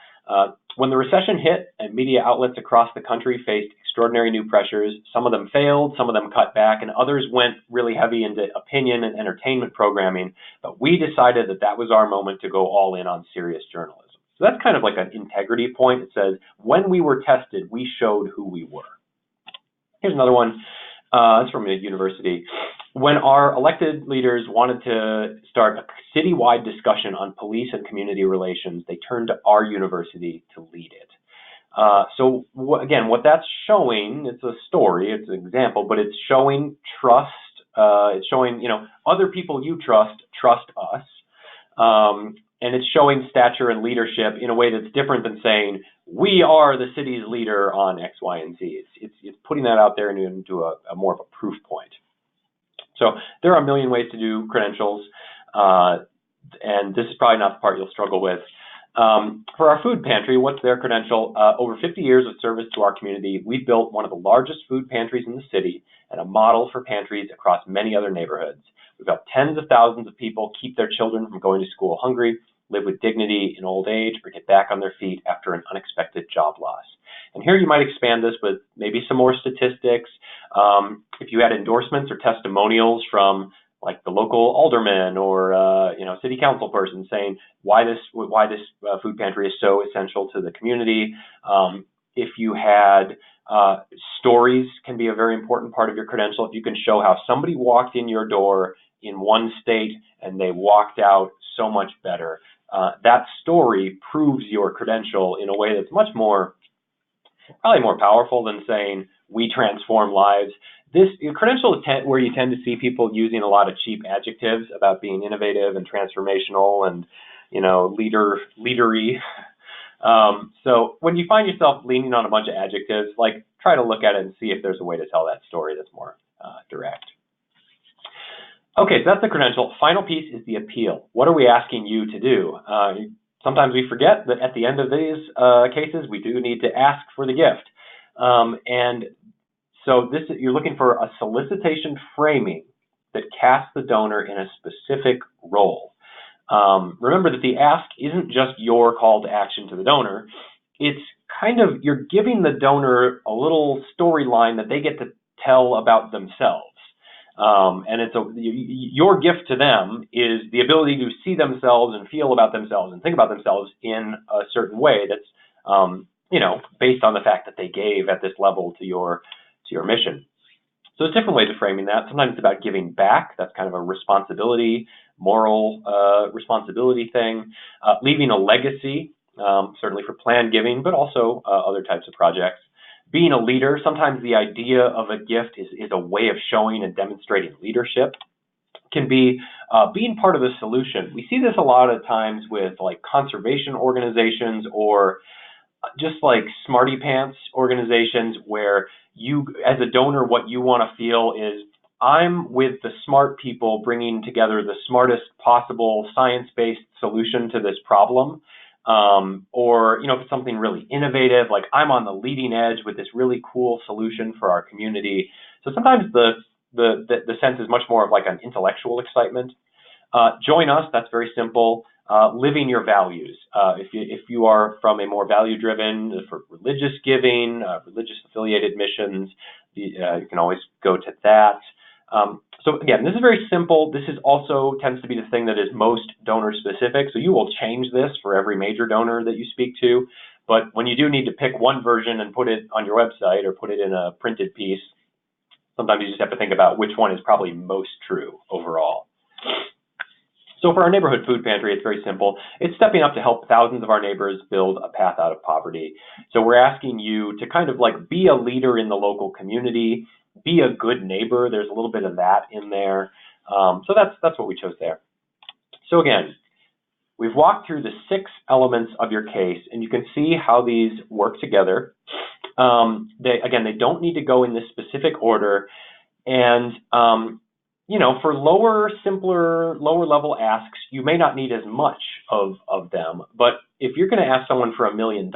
When the recession hit and media outlets across the country faced extraordinary new pressures, some of them failed, some of them cut back, and others went really heavy into opinion and entertainment programming. But we decided that was our moment to go all in on serious journalism. So that's kind of like an integrity point. It says, when we were tested, we showed who we were. Here's another one. It's from a university. When our elected leaders wanted to start a citywide discussion on police and community relations, they turned to our university to lead it. So what that's showing, it's a story, it's an example, but it's showing trust. It's showing, other people you trust us. And it's showing stature and leadership in a way that's different than saying, we are the city's leader on X, Y, and Z. It's putting that out there into a more of a proof point. So there are a million ways to do credentials, and this is probably not the part you'll struggle with. For our food pantry, what's their credential? Over 50 years of service to our community, we've built one of the largest food pantries in the city and a model for pantries across many other neighborhoods. We've helped tens of thousands of people keep their children from going to school hungry, live with dignity in old age, or get back on their feet after an unexpected job loss. And here you might expand this with maybe some more statistics. If you had endorsements or testimonials from like the local alderman or city council person saying why this food pantry is so essential to the community. If you had stories, can be a very important part of your credential. If you can show how somebody walked in your door in one state and they walked out so much better, that story proves your credential in a way that's probably more powerful than saying we transform lives. This credential is where you tend to see people using a lot of cheap adjectives about being innovative and transformational and leadery. So when you find yourself leaning on a bunch of adjectives, like try to look at it and see if there's a way to tell that story that's more direct. Okay, so that's the credential. Final piece is the appeal. What are we asking you to do? Sometimes we forget that at the end of these cases, we do need to ask for the gift. And so you're looking for a solicitation framing that casts the donor in a specific role. Remember that the ask isn't just your call to action to the donor. It's kind of, you're giving the donor a little storyline that they get to tell about themselves. And your gift to them is the ability to see themselves and feel about themselves and think about themselves in a certain way that's, based on the fact that they gave at this level to your mission. So there's different ways of framing that. Sometimes it's about giving back. That's kind of a responsibility, moral responsibility thing. Leaving a legacy, certainly for planned giving, but also other types of projects. Being a leader, sometimes the idea of a gift is a way of showing and demonstrating leadership. Can be being part of the solution. We see this a lot of times with like conservation organizations or just like smarty pants organizations where you, as a donor, what you want to feel is I'm with the smart people bringing together the smartest possible science-based solution to this problem. Or, if it's something really innovative, like I'm on the leading edge with this really cool solution for our community. So sometimes the sense is much more of like an intellectual excitement. Join us, that's very simple. Living your values. If you are from a more value-driven, for religious giving, religious affiliated missions, you can always go to that. So again, this is very simple. This is also tends to be the thing that is most donor specific. So you will change this for every major donor that you speak to. But when you do need to pick one version and put it on your website or put it in a printed piece, sometimes you just have to think about which one is probably most true overall. So for our neighborhood food pantry, it's very simple. It's stepping up to help thousands of our neighbors build a path out of poverty. So we're asking you to kind of like be a leader in the local community, be a good neighbor. There's a little bit of that in there. So that's what we chose there. So again, we've walked through the 6 elements of your case, and you can see how these work together. They don't need to go in this specific order. And for lower, simpler, lower level asks, you may not need as much of them. But if you're going to ask someone for $1 million,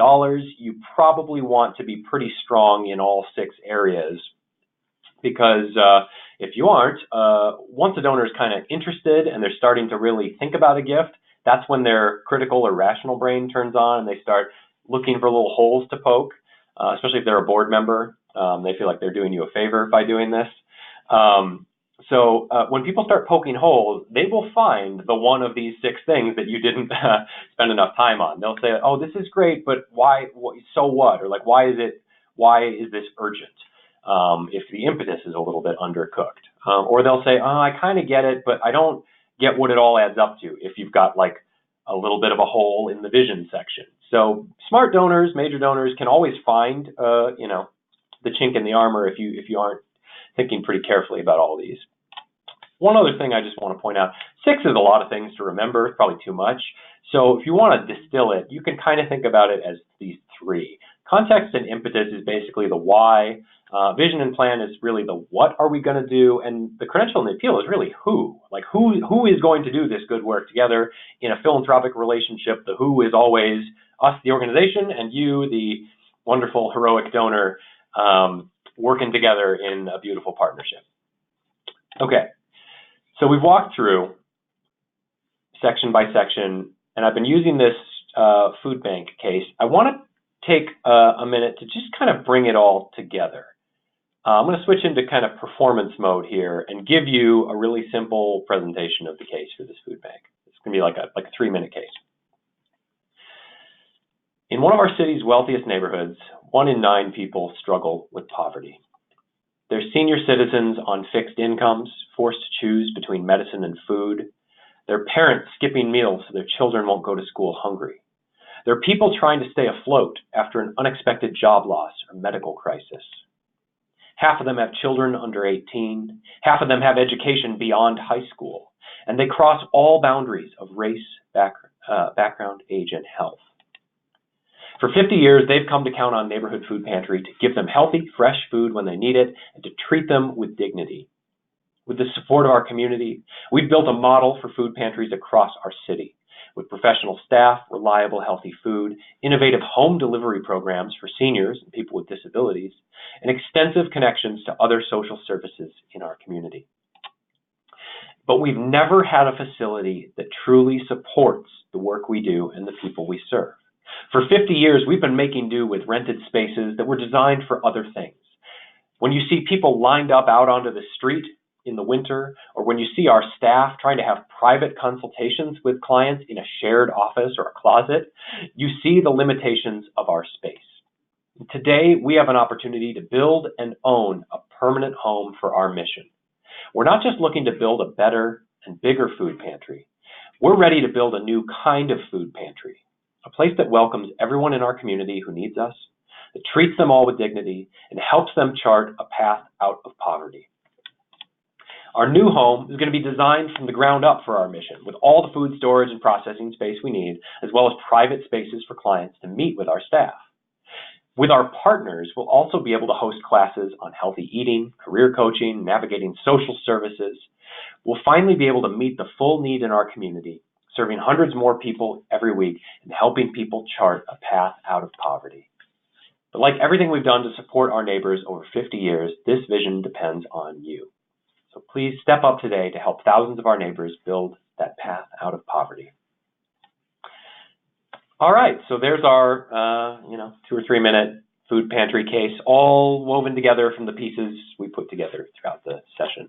you probably want to be pretty strong in all 6 areas. Because if you aren't, once a donor is kind of interested and they're starting to really think about a gift, that's when their critical or rational brain turns on and they start looking for little holes to poke, especially if they're a board member. They feel like they're doing you a favor by doing this. So when people start poking holes, they will find the one of these 6 things that you didn't spend enough time on. They'll say, oh, this is great, but why, so what? Or like, why is this urgent? If the impetus is a little bit undercooked. Or they'll say, oh, I kind of get it, but I don't get what it all adds up to if you've got like a little bit of a hole in the vision section. So smart donors, major donors can always find, the chink in the armor if you aren't thinking pretty carefully about all these. One other thing I just want to point out, 6 is a lot of things to remember, it's probably too much. So if you want to distill it, you can kind of think about it as these 3. Context and impetus is basically the why. Vision and plan is really the what are we going to do, and the credential and the appeal is really who. Like who is going to do this good work together in a philanthropic relationship. The who is always us, the organization, and you, the wonderful, heroic donor, working together in a beautiful partnership. Okay, so we've walked through section by section, and I've been using this food bank case. I want to take a minute to just kind of bring it all together. I'm going to switch into kind of performance mode here and give you a really simple presentation of the case for this food bank. It's going to be like a 3-minute case. In one of our city's wealthiest neighborhoods, 1 in 9 people struggle with poverty. They're senior citizens on fixed incomes, forced to choose between medicine and food. They're parents skipping meals so their children won't go to school hungry. They're people trying to stay afloat after an unexpected job loss or medical crisis. Half of them have children under 18. Half of them have education beyond high school. And they cross all boundaries of race, background, age, and health. For 50 years, they've come to count on Neighborhood Food Pantry to give them healthy, fresh food when they need it and to treat them with dignity. With the support of our community, we've built a model for food pantries across our city, with professional staff, reliable, healthy food, innovative home delivery programs for seniors and people with disabilities, and extensive connections to other social services in our community. But we've never had a facility that truly supports the work we do and the people we serve. For 50 years, we've been making do with rented spaces that were designed for other things. When you see people lined up out onto the street in the winter, or when you see our staff trying to have private consultations with clients in a shared office or a closet, you see the limitations of our space. Today, we have an opportunity to build and own a permanent home for our mission. We're not just looking to build a better and bigger food pantry. We're ready to build a new kind of food pantry, a place that welcomes everyone in our community who needs us, that treats them all with dignity, and helps them chart a path out of poverty. Our new home is going to be designed from the ground up for our mission, with all the food storage and processing space we need, as well as private spaces for clients to meet with our staff. With our partners, we'll also be able to host classes on healthy eating, career coaching, navigating social services. We'll finally be able to meet the full need in our community, serving hundreds more people every week and helping people chart a path out of poverty. But like everything we've done to support our neighbors over 50 years, this vision depends on you. So please step up today to help thousands of our neighbors build that path out of poverty. All right, so there's our 2 or 3 minute food pantry case, all woven together from the pieces we put together throughout the session.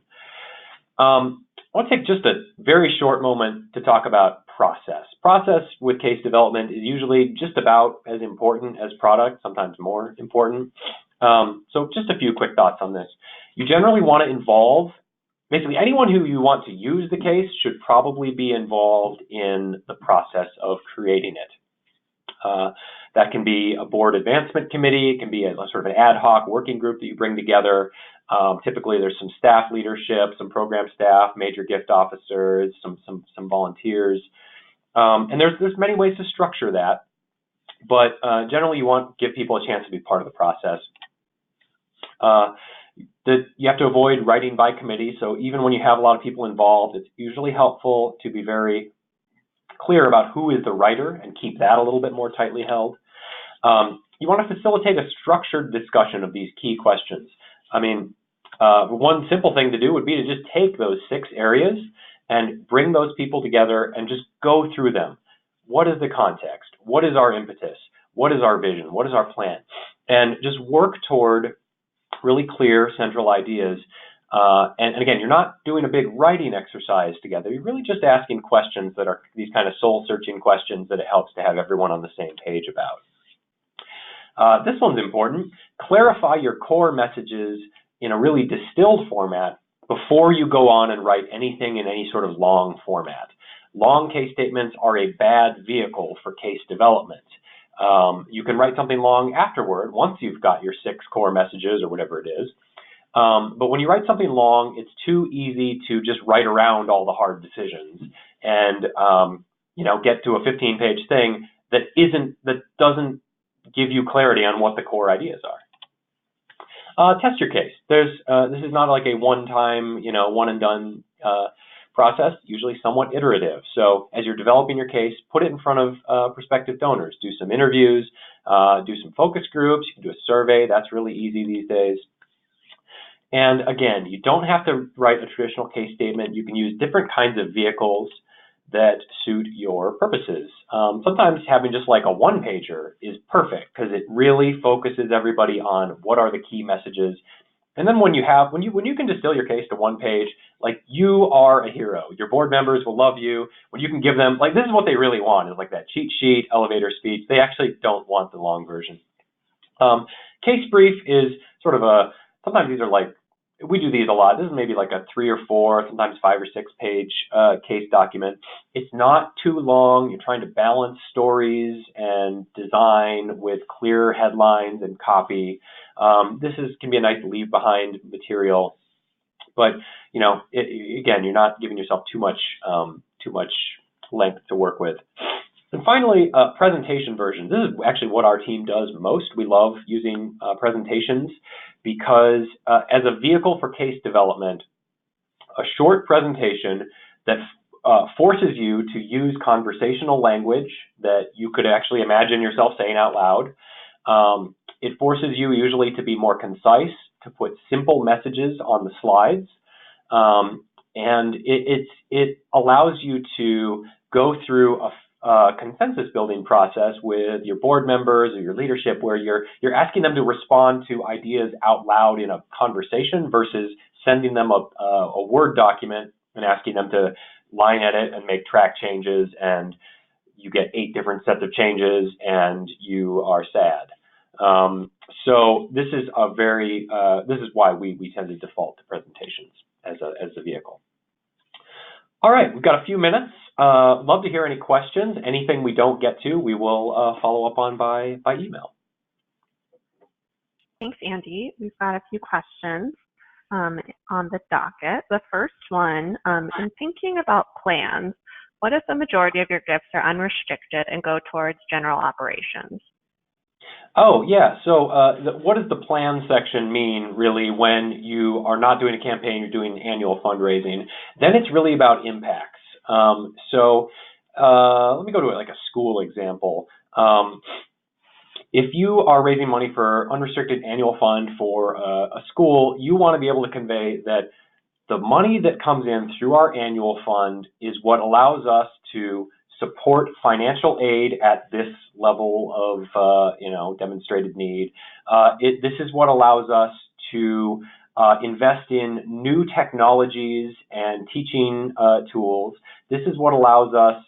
I want to take just a very short moment to talk about process. Process with case development is usually just about as important as product, sometimes more important. So just a few quick thoughts on this. You generally want to involve, basically anyone who you want to use the case should probably be involved in the process of creating it. That can be a board advancement committee. It can be a sort of an ad hoc working group that you bring together. Typically, there's some staff leadership, some program staff, major gift officers, some volunteers, and there's many ways to structure that. But generally, you want to give people a chance to be part of the process. You have to avoid writing by committee. So even when you have a lot of people involved, it's usually helpful to be very clear about who is the writer and keep that a little bit more tightly held. You want to facilitate a structured discussion of these key questions. I mean, one simple thing to do would be to just take those 6 areas and bring those people together and just go through them. What is the context? What is our impetus? What is our vision? What is our plan? And just work toward really clear central ideas. And again, you're not doing a big writing exercise together. You're really just asking questions that are these kind of soul-searching questions that it helps to have everyone on the same page about. This one's important. Clarify your core messages in a really distilled format before you go on and write anything in any sort of long format. Long case statements are a bad vehicle for case development. You can write something long afterward, once you've got your 6 core messages or whatever it is. But when you write something long, it's too easy to just write around all the hard decisions and get to a 15-page thing that doesn't give you clarity on what the core ideas are. Test your case. This is not like a one-time, one and done process. Usually somewhat iterative. So as you're developing your case, put it in front of prospective donors. Do some interviews. Do some focus groups. You can do a survey. That's really easy these days. And again, you don't have to write a traditional case statement. You can use different kinds of vehicles that suit your purposes. Sometimes having just like a one-pager is perfect because it really focuses everybody on what are the key messages. And then when you can distill your case to 1 page, like you are a hero. Your board members will love you when you can give them, like this is what they really want, is like that cheat sheet, elevator speech. They actually don't want the long version. Case brief is sort of sometimes these are like, we do these a lot. This is maybe like a 3 or 4, sometimes 5 or 6 page case document. It's not too long. You're trying to balance stories and design with clear headlines and copy. This can be a nice leave behind material, but again, you're not giving yourself too much length to work with. And finally, presentation version. This is actually what our team does most. We love using presentations because as a vehicle for case development, a short presentation that forces you to use conversational language that you could actually imagine yourself saying out loud. It forces you usually to be more concise, to put simple messages on the slides, and it allows you to go through a consensus building process with your board members or your leadership, where you're asking them to respond to ideas out loud in a conversation versus sending them a Word document and asking them to line edit and make track changes, and you get 8 different sets of changes and you are sad. So this is this is why we tend to default to presentations as a vehicle. All right, we've got a few minutes. Love to hear any questions. Anything we don't get to, we will follow up on by email. Thanks, Andy. We've got a few questions on the docket. The first one, in thinking about plans, what if the majority of your gifts are unrestricted and go towards general operations? Oh, yeah. So what does the plan section mean, really, when you are not doing a campaign, you're doing annual fundraising? Then it's really about impacts. So let me go to like a school example. If you are raising money for unrestricted annual fund for a school, you want to be able to convey that the money that comes in through our annual fund is what allows us to support financial aid at this level of demonstrated need. This is what allows us to invest in new technologies and teaching tools. This is what allows us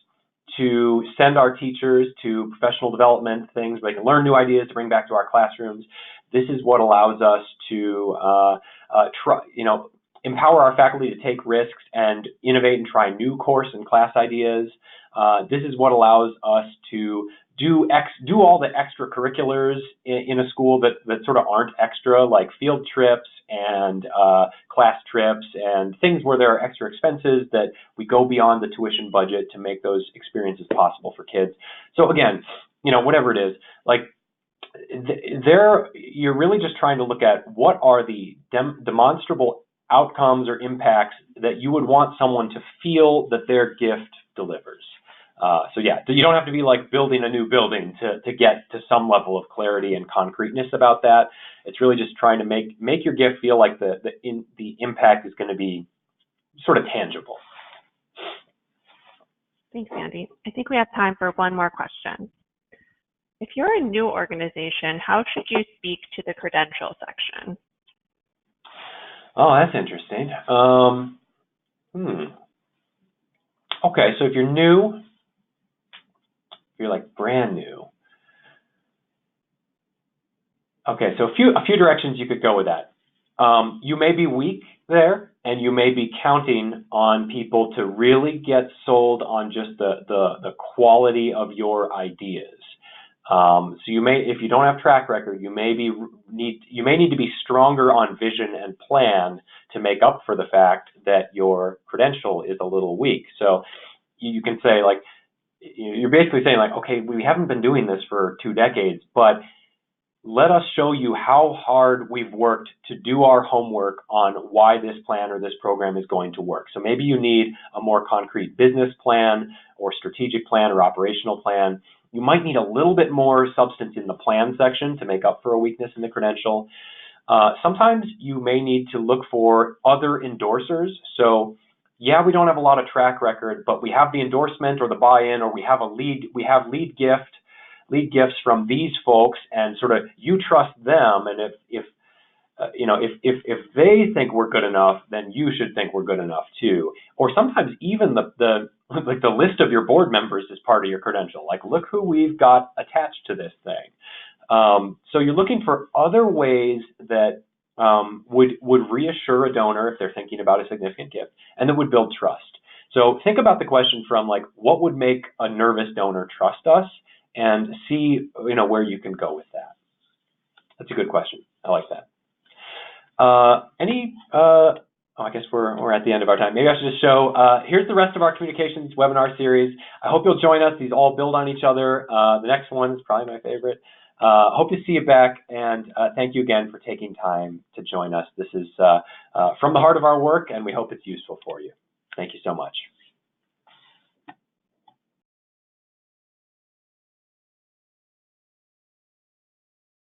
to send our teachers to professional development things where they can learn new ideas to bring back to our classrooms. This is what allows us to empower our faculty to take risks and innovate and try new course and class ideas. This is what allows us to do all the extracurriculars in a school that sort of aren't extra, like field trips and class trips and things where there are extra expenses that we go beyond the tuition budget to make those experiences possible for kids. So again, whatever it is, like you're really just trying to look at what are the demonstrable outcomes or impacts that you would want someone to feel that their gift delivers. So yeah, you don't have to be like building a new building to get to some level of clarity and concreteness about that. It's really just trying to make your gift feel like the impact is going to be sort of tangible. Thanks, Andy. I think we have time for one more question. If you're a new organization, how should you speak to the credential section? Oh, that's interesting. Okay, so if you're new, if you're like brand new. Okay, so a few directions you could go with that. You may be weak there, and you may be counting on people to really get sold on just the quality of your ideas. So you may, if you don't have track record, you may need to be stronger on vision and plan to make up for the fact that your credential is a little weak. So you can say, like, you're basically saying, like, okay, we haven't been doing this for 2 decades, but let us show you how hard we've worked to do our homework on why this plan or this program is going to work. So maybe you need a more concrete business plan or strategic plan or operational plan. You might need a little bit more substance in the plan section to make up for a weakness in the credential. Sometimes you may need to look for other endorsers. So yeah, we don't have a lot of track record, but we have the endorsement or the buy-in, or we have lead gifts from these folks, and sort of you trust them. And if they think we're good enough, then you should think we're good enough too. Or sometimes even the list of your board members is part of your credential. Like, look who we've got attached to this thing. So you're looking for other ways that would reassure a donor if they're thinking about a significant gift, and that would build trust. So think about the question from, like, what would make a nervous donor trust us, and see where you can go with that. That's a good question. I like that. I guess we're at the end of our time. Maybe I should just show, here's the rest of our communications webinar series. I hope you'll join us. These all build on each other. The next one is probably my favorite. Hope to see you back, and thank you again for taking time to join us. This is from the heart of our work, and we hope it's useful for you. Thank you so much.